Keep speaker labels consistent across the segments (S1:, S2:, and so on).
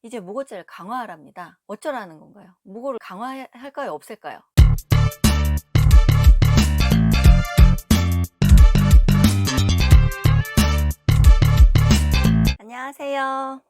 S1: 이제 무고죄를 강화하랍니다. 어쩌라는 건가요? 무고를 강화할까요? 없앨까요? 안녕하세요.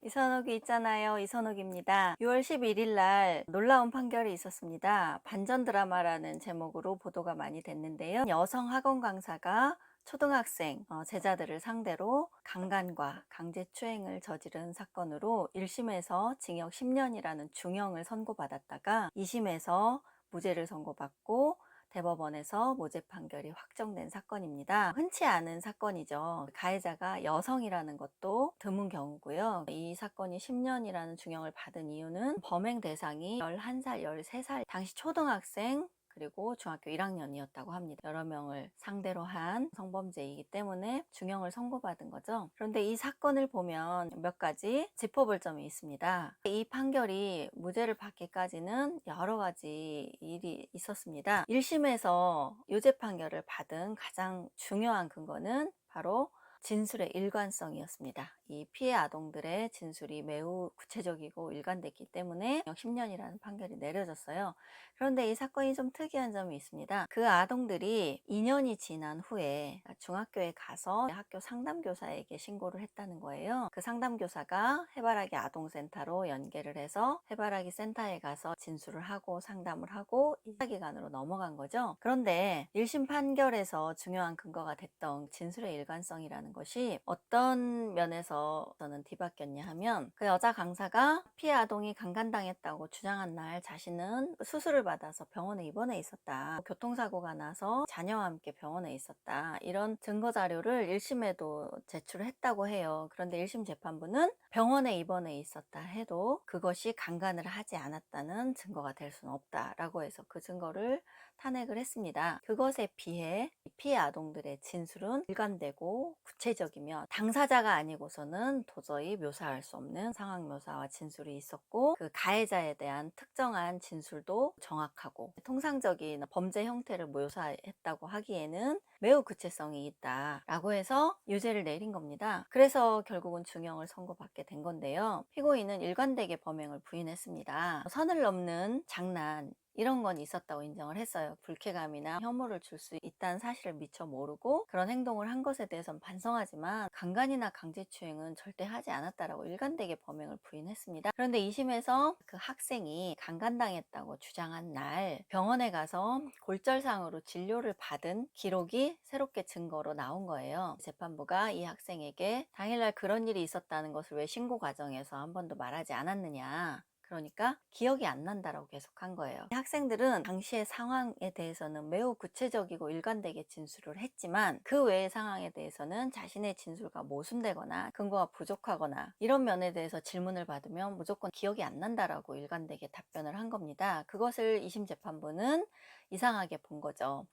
S1: 이선욱이 있잖아요. 이선욱입니다. 6월 11일 날 놀라운 판결이 있었습니다. 반전 드라마라는 제목으로 보도가 많이 됐는데요. 여성 학원 강사가 초등학생 제자들을 상대로 강간과 강제추행을 저지른 사건으로 1심에서 징역 10년이라는 중형을 선고받았다가 2심에서 무죄를 선고받고 대법원에서 무죄 판결이 확정된 사건입니다. 흔치 않은 사건이죠. 가해자가 여성이라는 것도 드문 경우고요. 이 사건이 10년이라는 중형을 받은 이유는 범행 대상이 11살, 13살, 당시 초등학생 그리고 중학교 1학년이었다고 합니다. 여러 명을 상대로 한 성범죄이기 때문에 중형을 선고받은 거죠. 그런데 이 사건을 보면 몇 가지 짚어볼 점이 있습니다. 이 판결이 무죄를 받기까지는 여러 가지 일이 있었습니다. 1심에서 유죄 판결을 받은 가장 중요한 근거는 바로 진술의 일관성이었습니다. 이 피해 아동들의 진술이 매우 구체적이고 일관됐기 때문에 10년이라는 판결이 내려졌어요. 그런데 이 사건이 좀 특이한 점이 있습니다. 그 아동들이 2년이 지난 후에 중학교에 가서 학교 상담교사에게 신고를 했다는 거예요. 그 상담교사가 해바라기 아동센터로 연계를 해서 해바라기 센터에 가서 진술을 하고 상담을 하고 이사기관으로 넘어간 거죠. 그런데 1심 판결에서 중요한 근거가 됐던 진술의 일관성이라는 것이 어떤 면에서 저는 뒤바뀌었냐 하면 그 여자 강사가 피해 아동이 강간당했다고 주장한 날 자신은 수술을 받아서 병원에 입원해 있었다. 교통사고가 나서 자녀와 함께 병원에 있었다. 이런 증거 자료를 1심에도 제출했다고 해요. 그런데 1심 재판부는 병원에 입원해 있었다 해도 그것이 강간을 하지 않았다는 증거가 될 수는 없다라고 해서 그 증거를 탄핵을 했습니다. 그것에 비해 피해 아동들의 진술은 일관되고 구체적이며 당사자가 아니고서는 도저히 묘사할 수 없는 상황 묘사와 진술이 있었고 그 가해자에 대한 특정한 진술도 정확하고 통상적인 범죄 형태를 묘사했다고 하기에는 매우 구체성이 있다라고 해서 유죄를 내린 겁니다. 그래서 결국은 중형을 선고받게 된 건데요. 피고인은 일관되게 범행을 부인했습니다. 선을 넘는 장난 이런 건 있었다고 인정을 했어요. 불쾌감이나 혐오를 줄 수 있다는 사실을 미처 모르고 그런 행동을 한 것에 대해서는 반성하지만 강간이나 강제추행은 절대 하지 않았다라고 일관되게 범행을 부인했습니다. 그런데 2심에서 그 학생이 강간당했다고 주장한 날 병원에 가서 골절상으로 진료를 받은 기록이 새롭게 증거로 나온 거예요. 재판부가 이 학생에게 당일날 그런 일이 있었다는 것을 왜 신고 과정에서 한 번도 말하지 않았느냐, 그러니까 기억이 안 난다라고 계속한 거예요. 학생들은 당시의 상황에 대해서는 매우 구체적이고 일관되게 진술을 했지만 그 외의 상황에 대해서는 자신의 진술과 모순되거나 근거가 부족하거나 이런 면에 대해서 질문을 받으면 무조건 기억이 안 난다라고 일관되게 답변을 한 겁니다. 그것을 2심 재판부는 이상하게 본 거죠.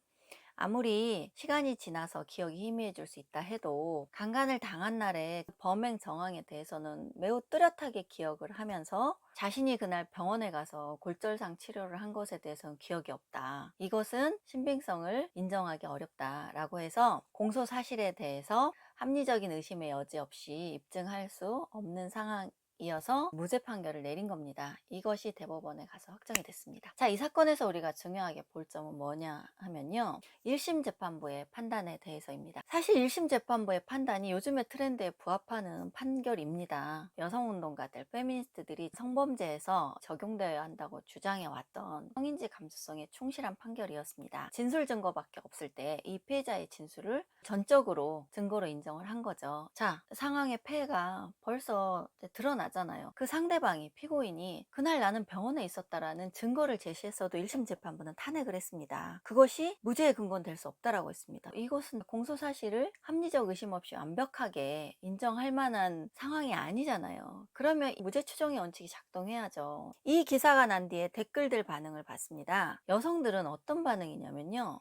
S1: 아무리 시간이 지나서 기억이 희미해질 수 있다 해도 강간을 당한 날의 범행 정황에 대해서는 매우 뚜렷하게 기억을 하면서 자신이 그날 병원에 가서 골절상 치료를 한 것에 대해서는 기억이 없다. 이것은 신빙성을 인정하기 어렵다라고 해서 공소 사실에 대해서 합리적인 의심의 여지 없이 입증할 수 없는 상황 이어서 무죄 판결을 내린 겁니다. 이것이 대법원에 가서 확정이 됐습니다. 자, 이 사건에서 우리가 중요하게 볼 점은 뭐냐 하면요. 1심 재판부의 판단에 대해서입니다. 사실 1심 재판부의 판단이 요즘의 트렌드에 부합하는 판결입니다. 여성운동가들, 페미니스트들이 성범죄에서 적용되어야 한다고 주장해왔던 성인지 감수성에 충실한 판결이었습니다. 진술 증거밖에 없을 때 이 피해자의 진술을 전적으로 증거로 인정을 한 거죠. 자, 상황의 폐해가 벌써 드러나잖아요. 그 상대방이, 피고인이 그날 나는 병원에 있었다라는 증거를 제시했어도 1심 재판부는 탄핵을 했습니다. 그것이 무죄의 근거는 될 수 없다라고 했습니다. 이것은 공소 사실을 합리적 의심 없이 완벽하게 인정할 만한 상황이 아니잖아요. 그러면 무죄 추정의 원칙이 작동해야죠. 이 기사가 난 뒤에 댓글들 반응을 봤습니다. 여성들은 어떤 반응이냐면요.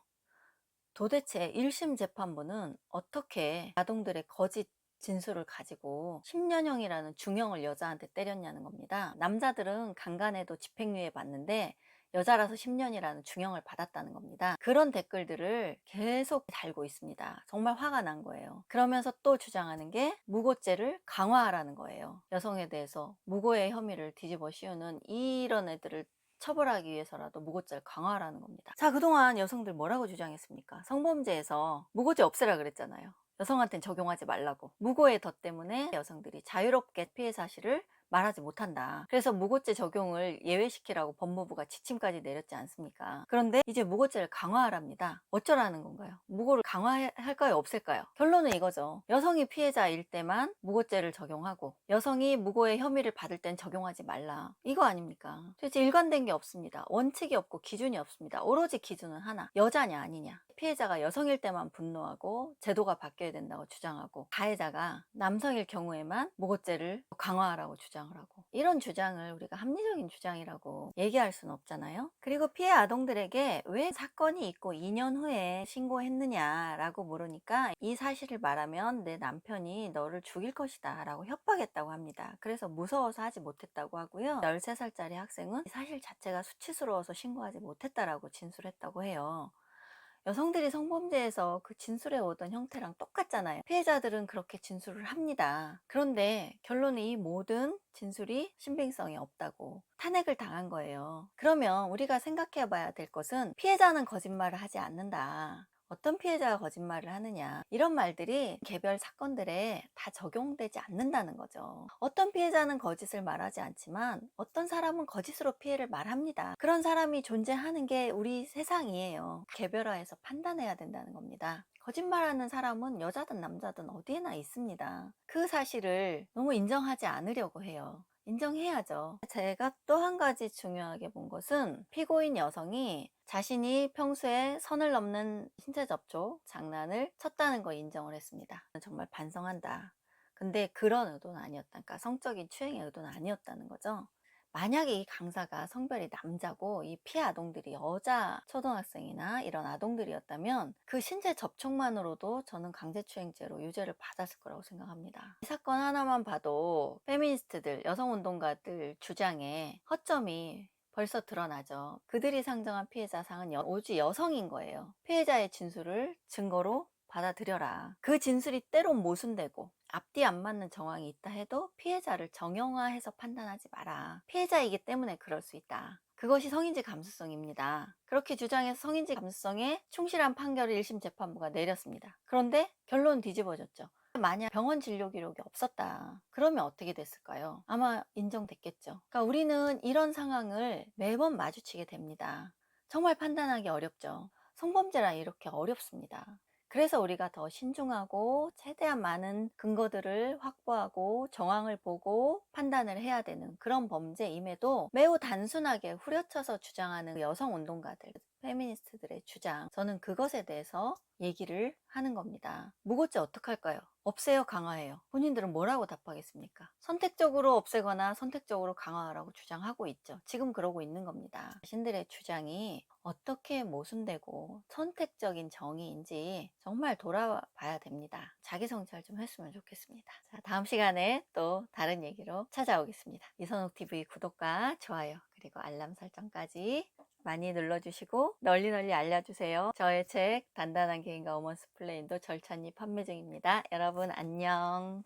S1: 도대체 1심 재판부는 어떻게 아동들의 거짓 진술을 가지고 10년형이라는 중형을 여자한테 때렸냐는 겁니다. 남자들은 강간해도 집행유예 받는데 여자라서 10년이라는 중형을 받았다는 겁니다. 그런 댓글들을 계속 달고 있습니다. 정말 화가 난 거예요. 그러면서 또 주장하는 게 무고죄를 강화하라는 거예요. 여성에 대해서 무고의 혐의를 뒤집어 씌우는 이런 애들을 처벌하기 위해서라도 무고죄를 강화하라는 겁니다. 자, 그동안 여성들 뭐라고 주장했습니까? 성범죄에서 무고죄 없애라 그랬잖아요. 여성한테는 적용하지 말라고. 무고의 덫 때문에 여성들이 자유롭게 피해 사실을 말하지 못한다. 그래서 무고죄 적용을 예외시키라고 법무부가 지침까지 내렸지 않습니까? 그런데 이제 무고죄를 강화하랍니다. 어쩌라는 건가요? 무고를 강화할까요? 없앨까요? 결론은 이거죠. 여성이 피해자일 때만 무고죄를 적용하고 여성이 무고의 혐의를 받을 땐 적용하지 말라. 이거 아닙니까? 도대체 일관된 게 없습니다. 원칙이 없고 기준이 없습니다. 오로지 기준은 하나. 여자냐 아니냐. 피해자가 여성일 때만 분노하고 제도가 바뀌어야 된다고 주장하고 가해자가 남성일 경우에만 무고죄를 강화하라고 주장을 하고 이런 주장을 우리가 합리적인 주장이라고 얘기할 수는 없잖아요. 그리고 피해 아동들에게 왜 사건이 있고 2년 후에 신고했느냐라고 물으니까 이 사실을 말하면 내 남편이 너를 죽일 것이다 라고 협박했다고 합니다. 그래서 무서워서 하지 못했다고 하고요. 13살짜리 학생은 사실 자체가 수치스러워서 신고하지 못했다라고 진술했다고 해요. 여성들이 성범죄에서 그 진술해 오던 형태랑 똑같잖아요. 피해자들은 그렇게 진술을 합니다. 그런데 결론은 이 모든 진술이 신빙성이 없다고 탄핵을 당한 거예요. 그러면 우리가 생각해 봐야 될 것은 피해자는 거짓말을 하지 않는다. 어떤 피해자가 거짓말을 하느냐 이런 말들이 개별 사건들에 다 적용되지 않는다는 거죠. 어떤 피해자는 거짓을 말하지 않지만 어떤 사람은 거짓으로 피해를 말합니다. 그런 사람이 존재하는 게 우리 세상이에요. 개별화해서 판단해야 된다는 겁니다. 거짓말하는 사람은 여자든 남자든 어디에나 있습니다. 그 사실을 너무 인정하지 않으려고 해요. 인정해야죠. 제가 또 한 가지 중요하게 본 것은 피고인 여성이 자신이 평소에 선을 넘는 신체 접촉 장난을 쳤다는 거 인정을 했습니다. 정말 반성한다. 근데 그런 의도는 아니었다. 그러니까 성적인 추행의 의도는 아니었다는 거죠. 만약에 이 강사가 성별이 남자고 이 피해 아동들이 여자 초등학생이나 이런 아동들이었다면 그 신체 접촉만으로도 저는 강제추행죄로 유죄를 받았을 거라고 생각합니다. 이 사건 하나만 봐도 페미니스트들, 여성운동가들 주장에 허점이 벌써 드러나죠. 그들이 상정한 피해자 상은 오직 여성인 거예요. 피해자의 진술을 증거로 받아들여라. 그 진술이 때론 모순되고 앞뒤 안 맞는 정황이 있다 해도 피해자를 정형화해서 판단하지 마라. 피해자이기 때문에 그럴 수 있다. 그것이 성인지 감수성입니다. 그렇게 주장해서 성인지 감수성에 충실한 판결을 1심 재판부가 내렸습니다. 그런데 결론은 뒤집어졌죠. 만약 병원 진료 기록이 없었다. 그러면 어떻게 됐을까요? 아마 인정됐겠죠. 그러니까 우리는 이런 상황을 매번 마주치게 됩니다. 정말 판단하기 어렵죠. 성범죄란 이렇게 어렵습니다. 그래서 우리가 더 신중하고 최대한 많은 근거들을 확보하고 정황을 보고 판단을 해야 되는 그런 범죄임에도 매우 단순하게 후려쳐서 주장하는 여성 운동가들, 페미니스트들의 주장, 저는 그것에 대해서 얘기를 하는 겁니다. 무고죄 어떡할까요? 없애요, 강화해요? 본인들은 뭐라고 답하겠습니까? 선택적으로 없애거나 선택적으로 강화하라고 주장하고 있죠. 지금 그러고 있는 겁니다. 자신들의 주장이 어떻게 모순되고 선택적인 정의인지 정말 돌아봐야 됩니다. 자기 성찰 좀 했으면 좋겠습니다. 자, 다음 시간에 또 다른 얘기로 찾아오겠습니다. 이선욱TV 구독과 좋아요 그리고 알람 설정까지 많이 눌러주시고 널리 알려주세요. 저의 책 단단한 개인과 어먼스 플레인도 절찬리 판매 중입니다. 여러분 안녕.